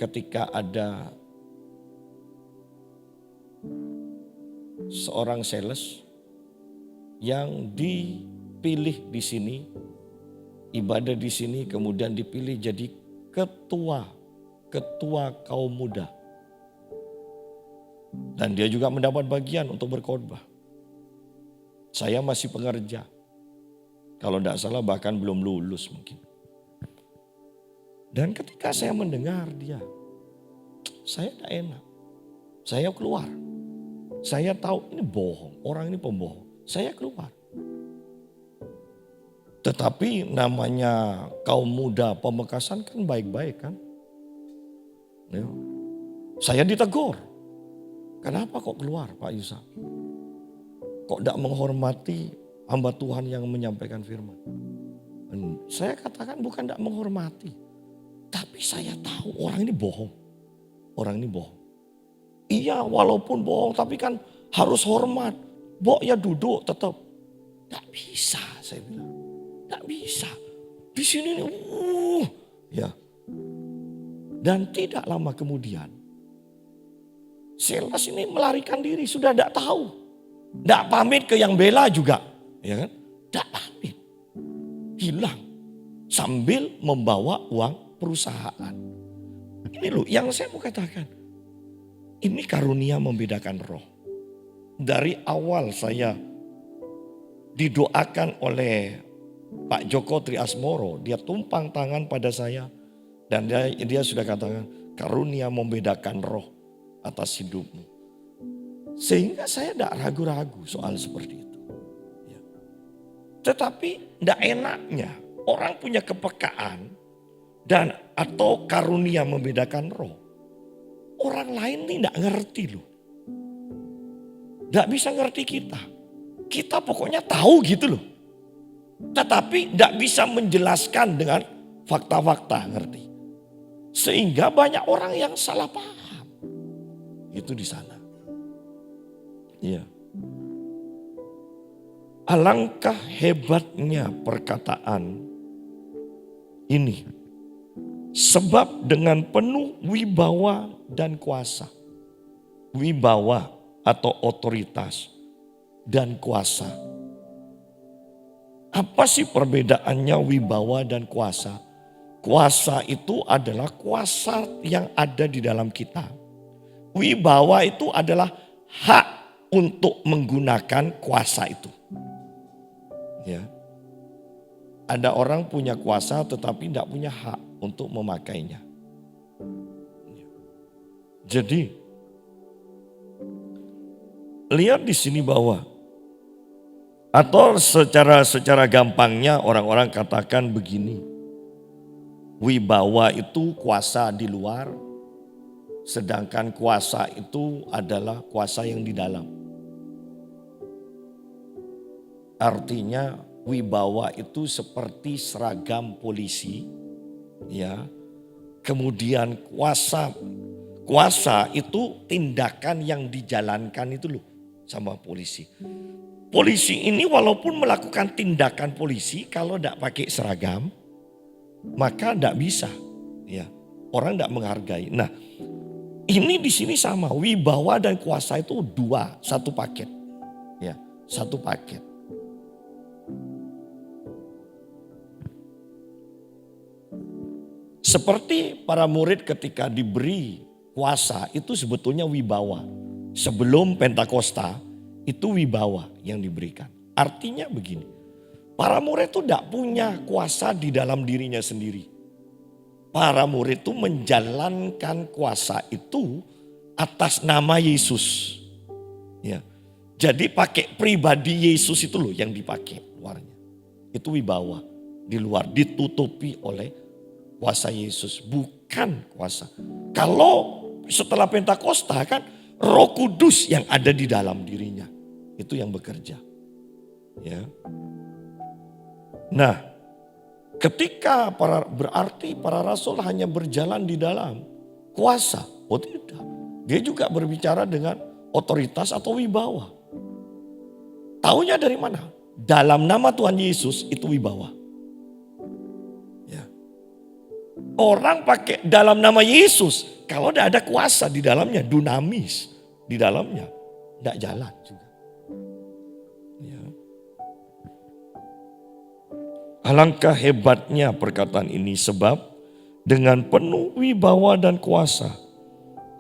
ketika ada seorang sales yang dipilih di sini, ibadah di sini, kemudian dipilih jadi ketua kaum muda. Dan dia juga mendapat bagian untuk berkhotbah. Saya masih pengerja. Kalau tidak salah bahkan belum lulus mungkin. Dan ketika saya mendengar dia, saya tidak enak. Saya keluar. Saya tahu ini bohong, orang ini pembohong. Saya keluar. Tetapi namanya kaum muda Pamekasan kan baik-baik kan. Ya. Saya ditegur. Kenapa kok keluar Pak Yusa? Kok tidak menghormati hamba Tuhan yang menyampaikan firman? Dan saya katakan bukan tidak menghormati. Tapi saya tahu orang ini bohong. Orang ini bohong. Iya walaupun bohong tapi kan harus hormat. Bok ya duduk tetap. Tidak bisa saya bilang. Tidak bisa. Di sini nih, ya. Dan tidak lama kemudian, sales ini melarikan diri, sudah tidak tahu. Tidak pamit ke yang bela juga, ya kan? Tidak pamit. Hilang. Sambil membawa uang perusahaan. Ini loh yang saya mau katakan. Ini karunia membedakan roh. Dari awal saya didoakan oleh Pak Joko Triasmoro, dia tumpang tangan pada saya. Dan dia sudah katakan, karunia membedakan roh atas hidupmu. Sehingga saya tidak ragu-ragu soal seperti itu. Ya. Tetapi tidak enaknya orang punya kepekaan dan atau karunia membedakan roh. Orang lain tidak ngerti loh. Tidak bisa ngerti kita. Kita pokoknya tahu gitu loh. Tetapi tidak bisa menjelaskan dengan fakta-fakta, ngerti. Sehingga banyak orang yang salah paham. Itu di sana. Iya. Alangkah hebatnya perkataan ini. Sebab dengan penuh wibawa dan kuasa. Wibawa atau otoritas dan kuasa. Apa sih perbedaannya wibawa dan kuasa? Kuasa itu adalah kuasa yang ada di dalam kita. Wibawa itu adalah hak untuk menggunakan kuasa itu. Ya. Ada orang punya kuasa tetapi tidak punya hak untuk memakainya. Jadi lihat di sini bahwa atau secara gampangnya orang-orang katakan begini. Wibawa itu kuasa di luar, sedangkan kuasa itu adalah kuasa yang di dalam. Artinya wibawa itu seperti seragam polisi, ya. Kemudian kuasa itu tindakan yang dijalankan itu loh sama polisi. Polisi ini walaupun melakukan tindakan polisi kalau tidak pakai seragam, maka tidak bisa, ya. Orang tidak menghargai. Nah, ini di sini sama, wibawa dan kuasa itu dua, satu paket, ya, satu paket. Seperti para murid ketika diberi kuasa itu sebetulnya wibawa. Sebelum Pentakosta itu wibawa yang diberikan. Artinya begini, para murid itu tidak punya kuasa di dalam dirinya sendiri. Para murid itu menjalankan kuasa itu atas nama Yesus. Ya. Jadi pakai pribadi Yesus itu loh yang dipakai luarnya. Itu wibawa. Di luar ditutupi oleh kuasa Yesus, bukan kuasa. Kalau setelah Pentakosta kan Roh Kudus yang ada di dalam dirinya. Itu yang bekerja. Ya. Nah, ketika berarti para rasul hanya berjalan di dalam kuasa. Oh tidak. Dia juga berbicara dengan otoritas atau wibawa. Taunya dari mana? Dalam nama Tuhan Yesus itu wibawa. Orang pakai dalam nama Yesus. Kalau tidak ada kuasa di dalamnya, dunamis di dalamnya, tidak jalan juga. Ya. Alangkah hebatnya perkataan ini sebab dengan penuh wibawa dan kuasa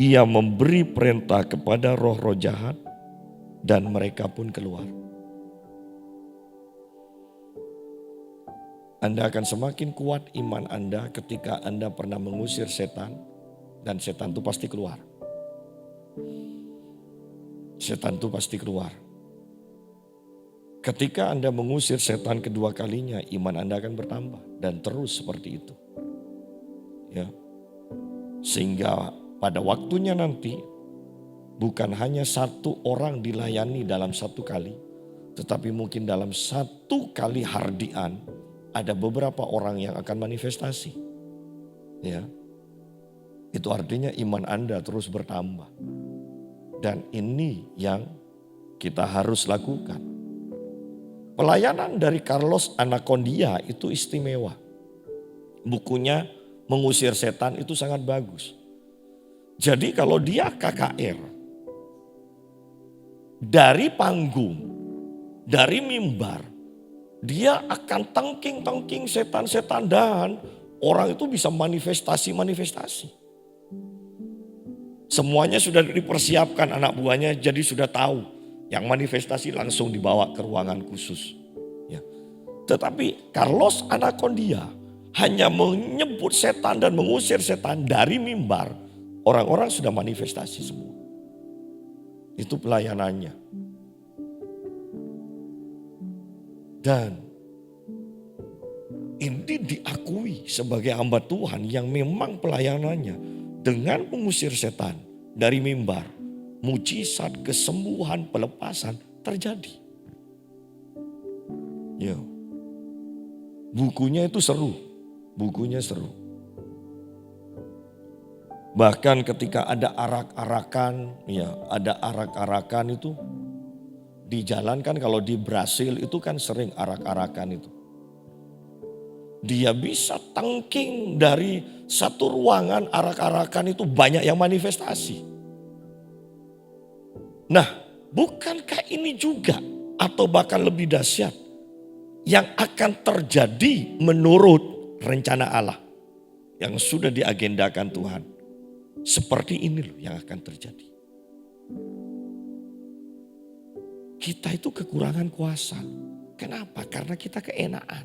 ia memberi perintah kepada roh-roh jahat dan mereka pun keluar. Anda akan semakin kuat iman Anda ketika Anda pernah mengusir setan dan setan itu pasti keluar. Setan itu pasti keluar. Ketika Anda mengusir setan kedua kalinya, iman Anda akan bertambah dan terus seperti itu. Ya. Sehingga pada waktunya nanti bukan hanya satu orang dilayani dalam satu kali, tetapi mungkin dalam satu kali hardian ada beberapa orang yang akan manifestasi. Ya. Itu artinya iman Anda terus bertambah. Dan ini yang kita harus lakukan. Pelayanan dari Carlos Anacondia itu istimewa. Bukunya Mengusir Setan itu sangat bagus. Jadi kalau dia KKR, dari panggung, dari mimbar, dia akan tengking-tengking setan-setan dan orang itu bisa manifestasi-manifestasi. Semuanya sudah dipersiapkan anak buahnya, jadi sudah tahu. Yang manifestasi langsung dibawa ke ruangan khusus. Ya. Tetapi Carlos Anacondia hanya menyebut setan dan mengusir setan dari mimbar. Orang-orang sudah manifestasi semua. Itu pelayanannya. Dan ini diakui sebagai hamba Tuhan yang memang pelayanannya dengan mengusir setan dari mimbar. Mujizat, kesembuhan, pelepasan terjadi. Ya. Bukunya itu seru. Bukunya seru. Bahkan ketika ada arak-arakan, ya ada arak-arakan itu di jalan kan, kalau di Brasil itu kan sering arak-arakan itu. Dia bisa tangking dari satu ruangan arak-arakan itu banyak yang manifestasi. Nah, bukankah ini juga atau bahkan lebih dahsyat yang akan terjadi menurut rencana Allah yang sudah diagendakan Tuhan? Seperti ini loh yang akan terjadi. Kita itu kekurangan kuasa. Kenapa? Karena kita keenaan.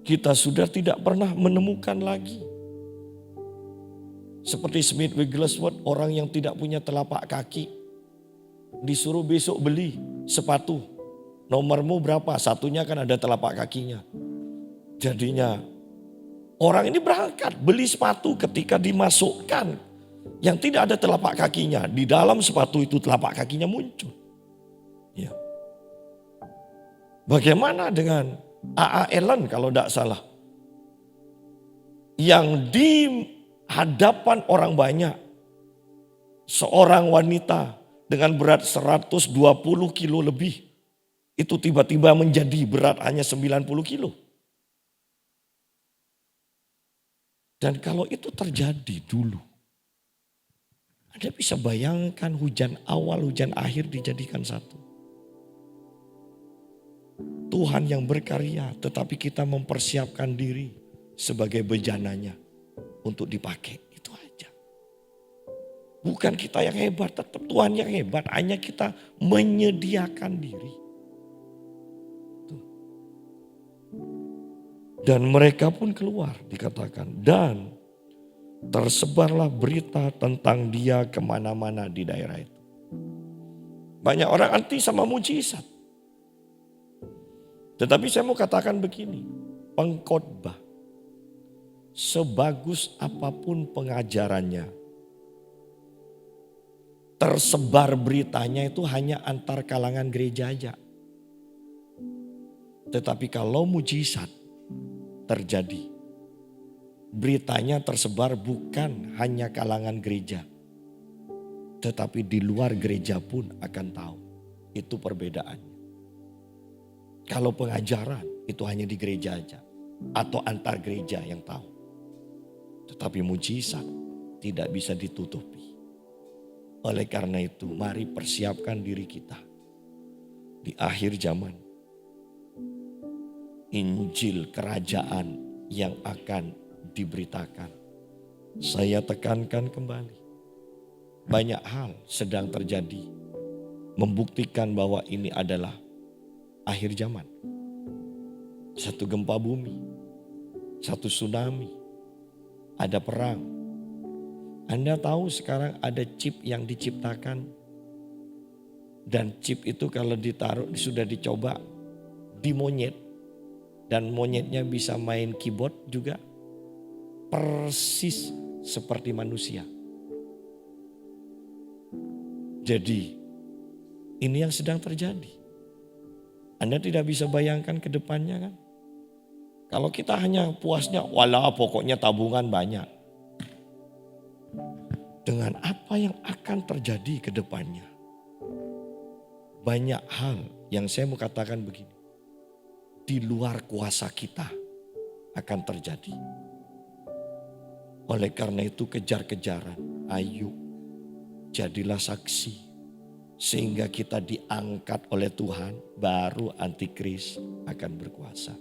Kita sudah tidak pernah menemukan lagi. Seperti Smith Wigglesworth, orang yang tidak punya telapak kaki. Disuruh besok beli sepatu. Nomormu berapa? Satunya kan ada telapak kakinya. Jadinya orang ini berangkat beli sepatu, ketika dimasukkan yang tidak ada telapak kakinya. Di dalam sepatu itu telapak kakinya muncul. Ya. Bagaimana dengan A.A. Allen kalau tidak salah. Yang di hadapan orang banyak. Seorang wanita dengan berat 120 kilo lebih. Itu tiba-tiba menjadi berat hanya 90 kilo. Dan kalau itu terjadi dulu, Anda bisa bayangkan hujan awal, hujan akhir dijadikan satu. Tuhan yang berkarya, tetapi kita mempersiapkan diri sebagai bejananya untuk dipakai. Itu aja. Bukan kita yang hebat, tetap Tuhan yang hebat. Hanya kita menyediakan diri. Dan mereka pun keluar, dikatakan. Dan tersebarlah berita tentang dia kemana-mana di daerah itu. Banyak orang anti sama mujizat. Tetapi saya mau katakan begini. Pengkhotbah, sebagus apapun pengajarannya, tersebar beritanya itu hanya antar kalangan gereja aja. Tetapi kalau mujizat terjadi, beritanya tersebar bukan hanya kalangan gereja, tetapi di luar gereja pun akan tahu. Itu perbedaannya. Kalau pengajaran itu hanya di gereja aja atau antar gereja yang tahu. Tetapi mujizat tidak bisa ditutupi. Oleh karena itu mari persiapkan diri kita. Di akhir zaman, Injil kerajaan yang akan diberitakan. Saya tekankan kembali. Banyak hal sedang terjadi. Membuktikan bahwa ini adalah akhir zaman. Satu gempa bumi. Satu tsunami. Ada perang. Anda tahu sekarang ada chip yang diciptakan. Dan chip itu kalau ditaruh sudah dicoba di monyet. Dan monyetnya bisa main keyboard juga. Persis seperti manusia. Jadi ini yang sedang terjadi. Anda tidak bisa bayangkan ke depannya kan. Kalau kita hanya puasnya, walah pokoknya tabungan banyak. Dengan apa yang akan terjadi ke depannya. Banyak hal yang saya mau katakan begini. Di luar kuasa kita akan terjadi. Oleh karena itu kejar-kejaran, ayo jadilah saksi. Sehingga kita diangkat oleh Tuhan, baru antikris akan berkuasa.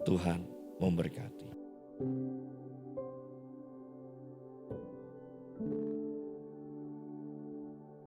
Tuhan memberkati.